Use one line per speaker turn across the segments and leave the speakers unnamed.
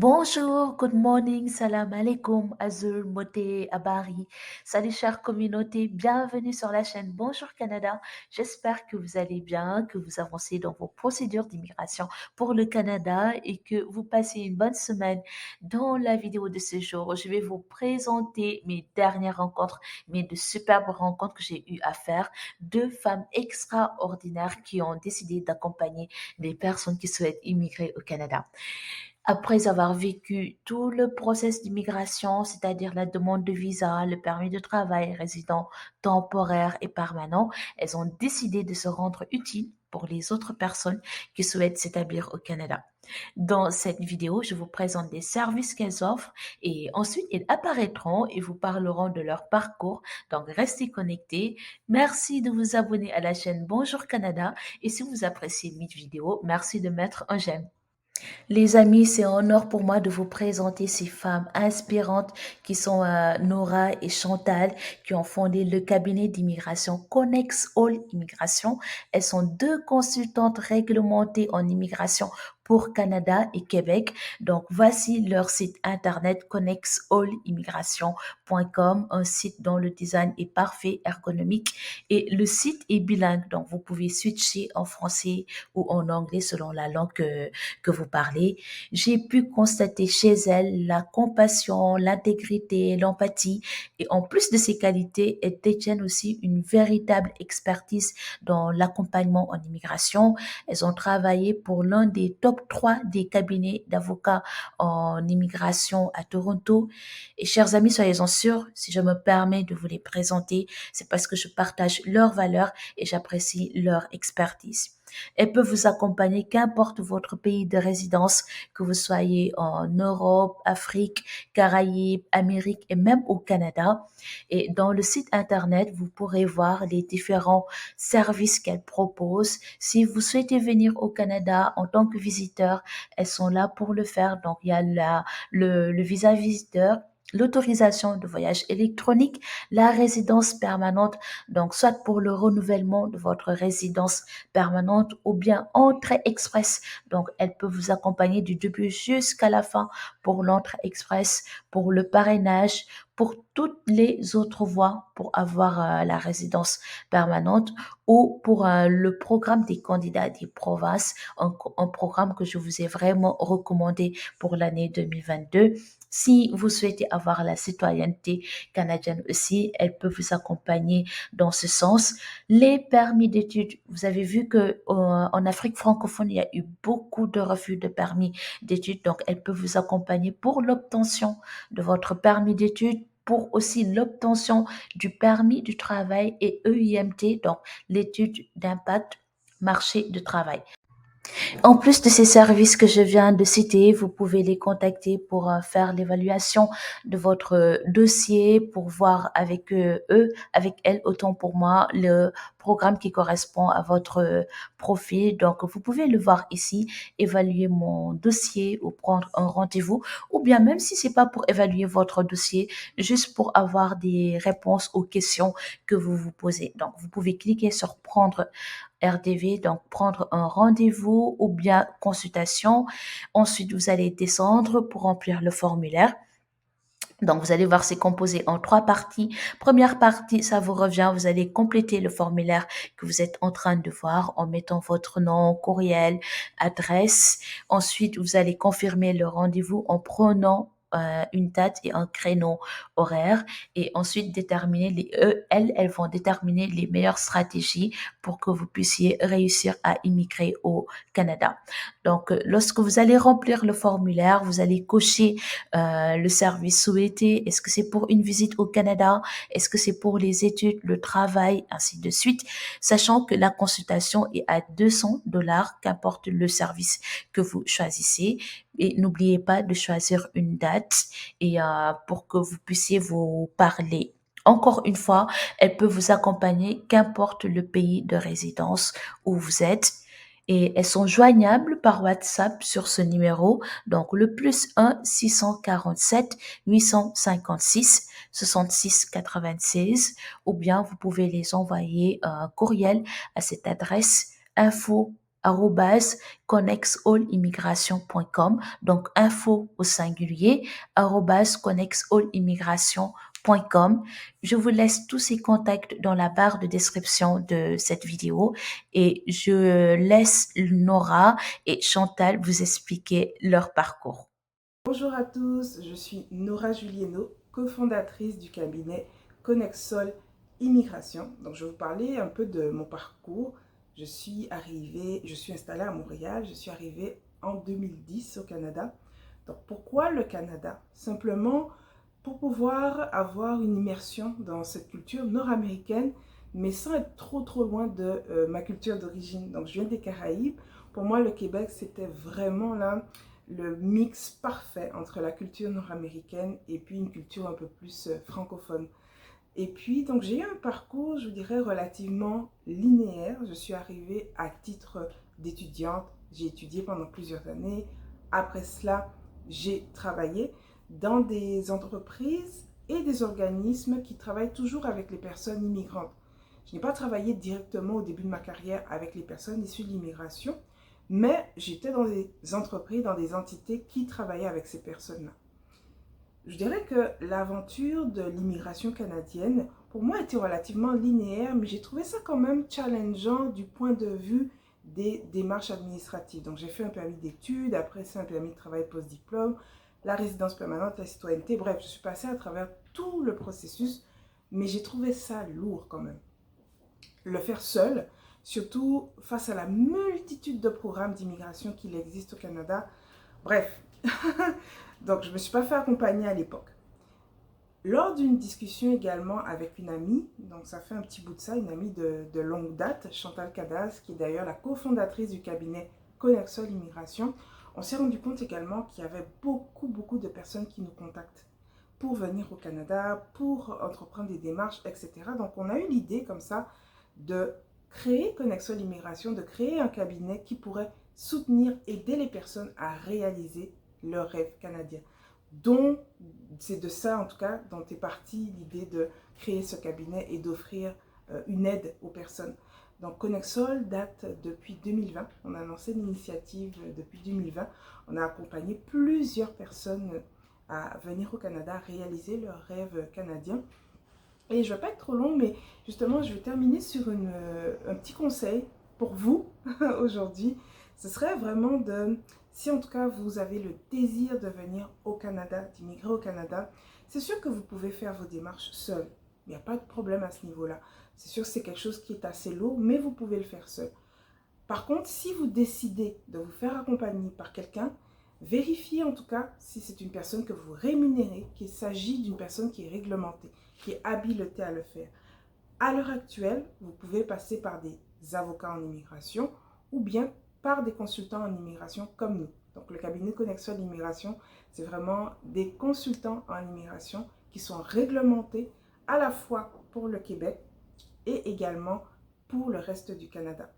Bonjour, good morning, salam alaikum, Azul, Moté, Abari. Salut chère communauté, bienvenue sur la chaîne Bonjour Canada. J'espère que vous allez bien, que vous avancez dans vos procédures d'immigration pour le Canada et que vous passez une bonne semaine. Dans la vidéo de ce jour, je vais vous présenter mes dernières rencontres, mais de superbes rencontres que j'ai eu à faire. Deux femmes extraordinaires qui ont décidé d'accompagner des personnes qui souhaitent immigrer au Canada. Après avoir vécu tout le process d'immigration, c'est-à-dire la demande de visa, le permis de travail, résident temporaire et permanent, elles ont décidé de se rendre utiles pour les autres personnes qui souhaitent s'établir au Canada. Dans cette vidéo, je vous présente des services qu'elles offrent et ensuite ils apparaîtront et vous parleront de leur parcours. Donc restez connectés. Merci de vous abonner à la chaîne Bonjour Canada et si vous appréciez mes vidéos, merci de mettre un j'aime. Les amis, c'est un honneur pour moi de vous présenter ces femmes inspirantes qui sont Nora et Chantal, qui ont fondé le cabinet d'immigration Connex All Immigration. Elles sont deux consultantes réglementées en immigration pour Canada et Québec. Donc, voici leur site internet connexallimmigration.com, un site dont le design est parfait, ergonomique et le site est bilingue. Donc, vous pouvez switcher en français ou en anglais selon la langue que vous parlez. J'ai pu constater chez elle la compassion, l'intégrité, l'empathie et en plus de ces qualités, elles détiennent aussi une véritable expertise dans l'accompagnement en immigration. Elles ont travaillé pour l'un des top 3 des cabinets d'avocats en immigration à Toronto. Et chers amis, soyez-en sûrs, si je me permets de vous les présenter, c'est parce que je partage leurs valeurs et j'apprécie leur expertise. Elle peut vous accompagner qu'importe votre pays de résidence, que vous soyez en Europe, Afrique, Caraïbes, Amérique et même au Canada. Et dans le site internet, vous pourrez voir les différents services qu'elle propose. Si vous souhaitez venir au Canada en tant que visiteur, elles sont là pour le faire. Donc, il y a le visa visiteur, l'autorisation de voyage électronique, la résidence permanente, donc soit pour le renouvellement de votre résidence permanente ou bien entrée express. Donc, elle peut vous accompagner du début jusqu'à la fin pour l'entrée express, pour le parrainage, pour toutes les autres voies pour avoir la résidence permanente ou pour le programme des candidats des provinces, un programme que je vous ai vraiment recommandé pour l'année 2022. Si vous souhaitez avoir la citoyenneté canadienne aussi, elle peut vous accompagner dans ce sens. Les permis d'études, vous avez vu que en Afrique francophone, il y a eu beaucoup de refus de permis d'études, donc elle peut vous accompagner pour l'obtention de votre permis d'études, pour aussi l'obtention du permis du travail et EIMT, donc l'étude d'impact marché de travail. En plus de ces services que je viens de citer, vous pouvez les contacter pour faire l'évaluation de votre dossier, pour voir avec eux, avec elles, autant pour moi, le programme qui correspond à votre profil. Donc, vous pouvez le voir ici, évaluer mon dossier ou prendre un rendez-vous, ou bien même si c'est pas pour évaluer votre dossier, juste pour avoir des réponses aux questions que vous vous posez. Donc, vous pouvez cliquer sur prendre RDV, donc prendre un rendez-vous ou bien consultation. Ensuite, vous allez descendre pour remplir le formulaire. Donc, vous allez voir, c'est composé en trois parties. Première partie, ça vous revient. Vous allez compléter le formulaire que vous êtes en train de voir en mettant votre nom, courriel, adresse. Ensuite, vous allez confirmer le rendez-vous en prenant une date et un créneau horaire et ensuite déterminer elles vont déterminer les meilleures stratégies pour que vous puissiez réussir à immigrer au Canada. Donc, lorsque vous allez remplir le formulaire, vous allez cocher le service souhaité. Est-ce que c'est pour une visite au Canada? Est-ce que c'est pour les études, le travail, ainsi de suite? Sachant que la consultation est à 200 $, qu'importe le service que vous choisissez. Et n'oubliez pas de choisir une date et pour que vous puissiez vous parler. Encore une fois, elle peut vous accompagner qu'importe le pays de résidence où vous êtes. Et elles sont joignables par WhatsApp sur ce numéro. Donc, le plus 1 647 856 66 96 ou bien vous pouvez les envoyer un courriel à cette adresse info arobase connexallimmigration.com, donc info au singulier, arobase connexallimmigration.com. Je vous laisse tous ces contacts dans la barre de description de cette vidéo et je laisse Nora et Chantal vous expliquer leur parcours.
Bonjour à tous, je suis Nora Julieno, cofondatrice du cabinet Connexol Immigration. Donc je vais vous parler un peu de mon parcours. Je suis installée à Montréal, je suis arrivée en 2010 au Canada. Donc pourquoi le Canada? Simplement pour pouvoir avoir une immersion dans cette culture nord-américaine, mais sans être trop loin de ma culture d'origine. Donc je viens des Caraïbes. Pour moi, le Québec, c'était vraiment là le mix parfait entre la culture nord-américaine et puis une culture un peu plus francophone. Et puis, donc j'ai eu un parcours, je vous dirais, relativement linéaire. Je suis arrivée à titre d'étudiante. J'ai étudié pendant plusieurs années. Après cela, j'ai travaillé dans des entreprises et des organismes qui travaillent toujours avec les personnes immigrantes. Je n'ai pas travaillé directement au début de ma carrière avec les personnes issues de l'immigration, mais j'étais dans des entreprises, dans des entités qui travaillaient avec ces personnes-là. Je dirais que l'aventure de l'immigration canadienne, pour moi, était relativement linéaire, mais j'ai trouvé ça quand même challengeant du point de vue des démarches administratives. Donc, j'ai fait un permis d'études, après c'est un permis de travail post-diplôme, la résidence permanente, la citoyenneté. Bref, je suis passée à travers tout le processus, mais j'ai trouvé ça lourd quand même. Le faire seul, surtout face à la multitude de programmes d'immigration qu'il existe au Canada. Bref, donc je ne me suis pas fait accompagner à l'époque. Lors d'une discussion également avec une amie, donc ça fait un petit bout de ça, une amie de longue date, Chantal Cadaz, qui est d'ailleurs la cofondatrice du cabinet Connexol Immigration, on s'est rendu compte également qu'il y avait beaucoup de personnes qui nous contactent pour venir au Canada, pour entreprendre des démarches, etc. Donc on a eu l'idée comme ça de créer Connexol Immigration, de créer un cabinet qui pourrait soutenir, aider les personnes à réaliser leurs rêves canadiens. Donc, c'est de ça en tout cas dont est partie l'idée de créer ce cabinet et d'offrir une aide aux personnes. Donc Connexol date depuis 2020, on a lancé l'initiative depuis 2020, on a accompagné plusieurs personnes à venir au Canada réaliser leurs rêves canadiens. Et je ne vais pas être trop longue, mais justement, je vais terminer sur un petit conseil pour vous aujourd'hui. Ce serait vraiment de, si en tout cas vous avez le désir de venir au Canada, d'immigrer au Canada, c'est sûr que vous pouvez faire vos démarches seul. Il n'y a pas de problème à ce niveau-là. C'est sûr que c'est quelque chose qui est assez lourd, mais vous pouvez le faire seul. Par contre, si vous décidez de vous faire accompagner par quelqu'un, vérifiez en tout cas si c'est une personne que vous rémunérez, qu'il s'agit d'une personne qui est réglementée, qui est habilitée à le faire. À l'heure actuelle, vous pouvez passer par des avocats en immigration ou bien par des consultants en immigration comme nous. Donc le cabinet Connexol Immigration, c'est vraiment des consultants en immigration qui sont réglementés à la fois pour le Québec et également pour le reste du Canada.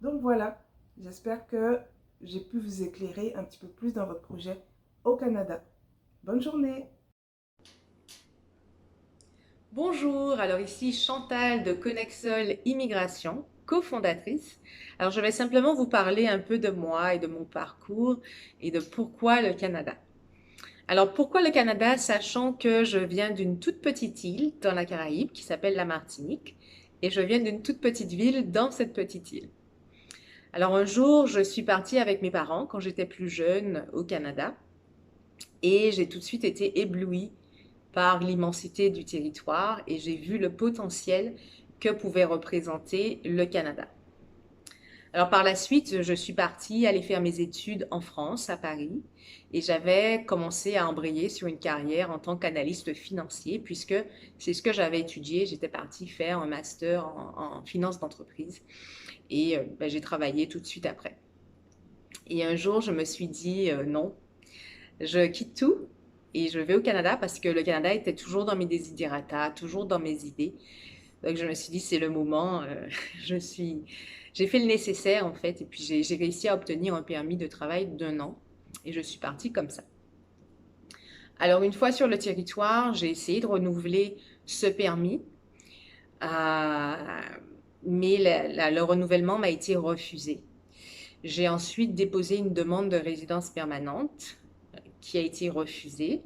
Donc voilà, j'espère que j'ai pu vous éclairer un petit peu plus dans votre projet au Canada. Bonne journée!
Bonjour, alors ici Chantal de Connexol Immigration, cofondatrice. Alors je vais simplement vous parler un peu de moi et de mon parcours et de pourquoi le Canada. Alors pourquoi le Canada, sachant que je viens d'une toute petite île dans la Caraïbe qui s'appelle la Martinique et je viens d'une toute petite ville dans cette petite île. Alors un jour, je suis partie avec mes parents quand j'étais plus jeune au Canada et j'ai tout de suite été éblouie par l'immensité du territoire et j'ai vu le potentiel que pouvait représenter le Canada. Alors par la suite, je suis partie aller faire mes études en France, à Paris, et j'avais commencé à embrayer sur une carrière en tant qu'analyste financier, puisque c'est ce que j'avais étudié. J'étais partie faire un master en finance d'entreprise, et j'ai travaillé tout de suite après. Et un jour, je me suis dit non, je quitte tout et je vais au Canada parce que le Canada était toujours dans mes desiderata, toujours dans mes idées. Donc je me suis dit c'est le moment, je suis, j'ai fait le nécessaire en fait et puis j'ai réussi à obtenir un permis de travail d'1 an et je suis partie comme ça. Alors une fois sur le territoire, j'ai essayé de renouveler ce permis, euh, mais le renouvellement m'a été refusé. J'ai ensuite déposé une demande de résidence permanente qui a été refusée.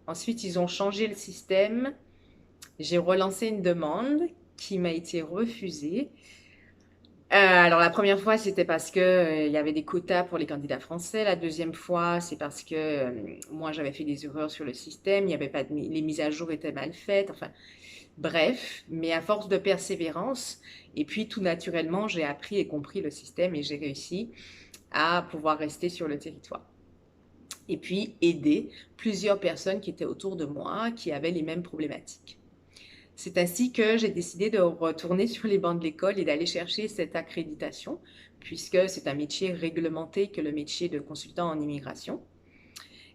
Ensuite, ils ont changé le système. J'ai relancé une demande qui m'a été refusée. Alors la première fois, c'était parce que, il y avait des quotas pour les candidats français. La deuxième fois, c'est parce que, moi, j'avais fait des erreurs sur le système. Il y avait pas de les mises à jour étaient mal faites. Enfin, bref, mais à force de persévérance et puis tout naturellement, j'ai appris et compris le système et j'ai réussi à pouvoir rester sur le territoire. Et puis aider plusieurs personnes qui étaient autour de moi, qui avaient les mêmes problématiques. C'est ainsi que j'ai décidé de retourner sur les bancs de l'école et d'aller chercher cette accréditation, puisque c'est un métier réglementé que le métier de consultant en immigration.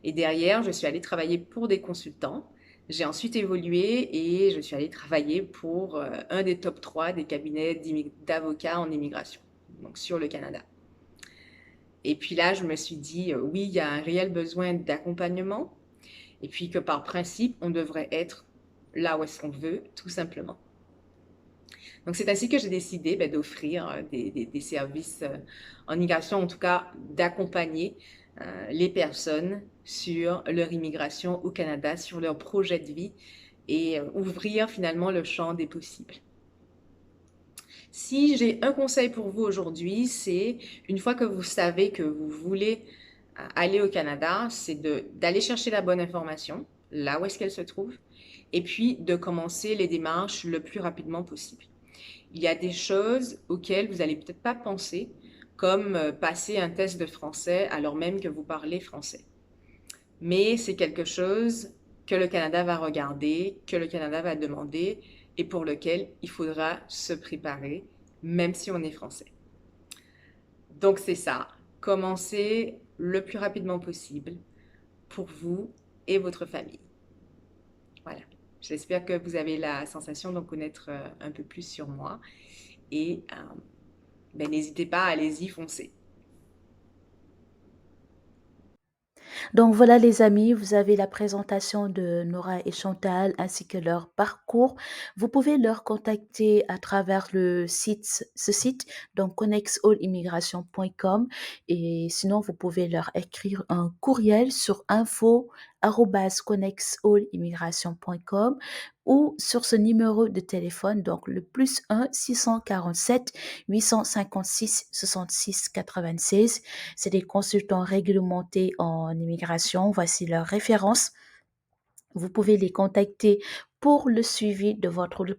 Et derrière, je suis allée travailler pour des consultants. J'ai ensuite évolué et je suis allée travailler pour un des top 3 des cabinets d'avocats en immigration, donc sur le Canada. Et puis là, je me suis dit, oui, il y a un réel besoin d'accompagnement, et puis que par principe, on devrait être là où est-ce qu'on veut, tout simplement. Donc c'est ainsi que j'ai décidé d'offrir des services en immigration, en tout cas d'accompagner les personnes sur leur immigration au Canada, sur leur projet de vie et ouvrir finalement le champ des possibles. Si j'ai un conseil pour vous aujourd'hui, c'est une fois que vous savez que vous voulez aller au Canada, c'est d'aller chercher la bonne information, là où est-ce qu'elle se trouve, et puis de commencer les démarches le plus rapidement possible. Il y a des choses auxquelles vous n'allez peut-être pas penser, comme passer un test de français alors même que vous parlez français. Mais c'est quelque chose que le Canada va regarder, que le Canada va demander et pour lequel il faudra se préparer, même si on est français. Donc c'est ça, commencez le plus rapidement possible pour vous et votre famille. Voilà. J'espère que vous avez la sensation d'en connaître un peu plus sur moi et n'hésitez pas, allez-y, foncez.
Donc voilà les amis, vous avez la présentation de Nora et Chantal ainsi que leur parcours. Vous pouvez leur contacter à travers ce site, donc connexallimmigration.com et sinon vous pouvez leur écrire un courriel sur info@connexallimmigration.com ou sur ce numéro de téléphone, donc le +1 647 856 66 96. C'est des consultants réglementés en immigration. Voici leurs références. Vous pouvez les contacter pour le suivi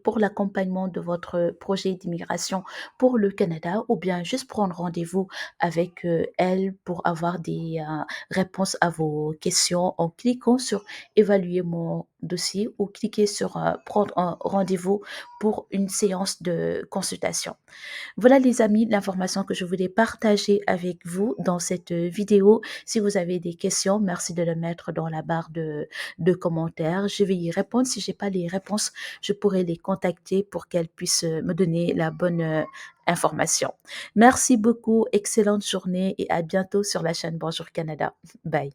pour l'accompagnement de votre projet d'immigration pour le Canada ou bien juste prendre rendez-vous avec elles pour avoir des réponses à vos questions en cliquant sur évaluer mon dossier ou cliquer sur prendre un rendez-vous pour une séance de consultation. Voilà les amis, l'information que je voulais partager avec vous dans cette vidéo. Si vous avez des questions, merci de le mettre dans la barre de commentaires. Je vais y répondre. Si j'ai pas les réponses, je pourrai les contacter pour qu'elles puissent me donner la bonne information. Merci beaucoup, excellente journée et à bientôt sur la chaîne Bonjour Canada. Bye.